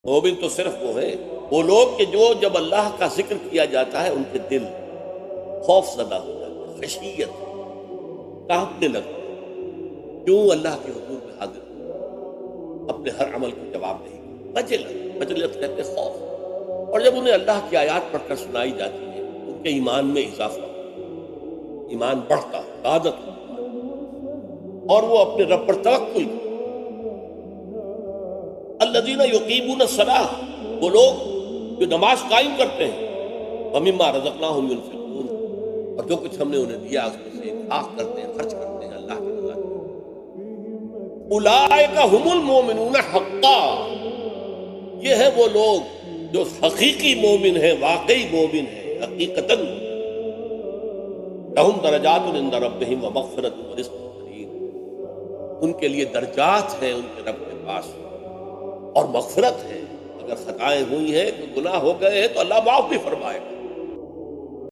مومن تو صرف وہ ہے وہ لوگ کہ جو جب اللہ کا ذکر کیا جاتا ہے ان کے دل خوف زدہ ہو جاتے ہیں، خشیت کانپنے لگتے ہیں، کیوں اللہ کے حضور میں حاضر ہو، اپنے ہر عمل کو جواب نہیں، وجلت کہتے ہیں خوف۔ اور جب انہیں اللہ کی آیات پڑھ کر سنائی جاتی ہے ان کے ایمان میں اضافہ ہوتا ہے، ایمان بڑھتا ہے، عادت ہوتا ہے، اور وہ اپنے رب پر توکل کرتے۔ الذین یقیمون الصلاۃ، وہ لوگ جو نماز قائم کرتے ہیں، ومما رزقناہم ينفقون، اور جو کچھ ہم نے انہیں دیا اس میں سے انفاق کرتے ہیں، خرچ کرتے ہیں اللہ کی رضا کے لیے۔ اولئک ھم المؤمنون حقا، یہ ہے وہ لوگ جو حقیقی مومن ہیں، واقعی مومن ہیں، حقیقتاً لہم درجات عند ربہم ومغفرۃ ورزق کریم، ان کے لیے درجات ہیں ان کے رب کے پاس اور مغفرت ہے، اگر خطائیں ہوئی ہیں تو گناہ ہو گئے ہیں تو اللہ معاف بھی فرمائے گا۔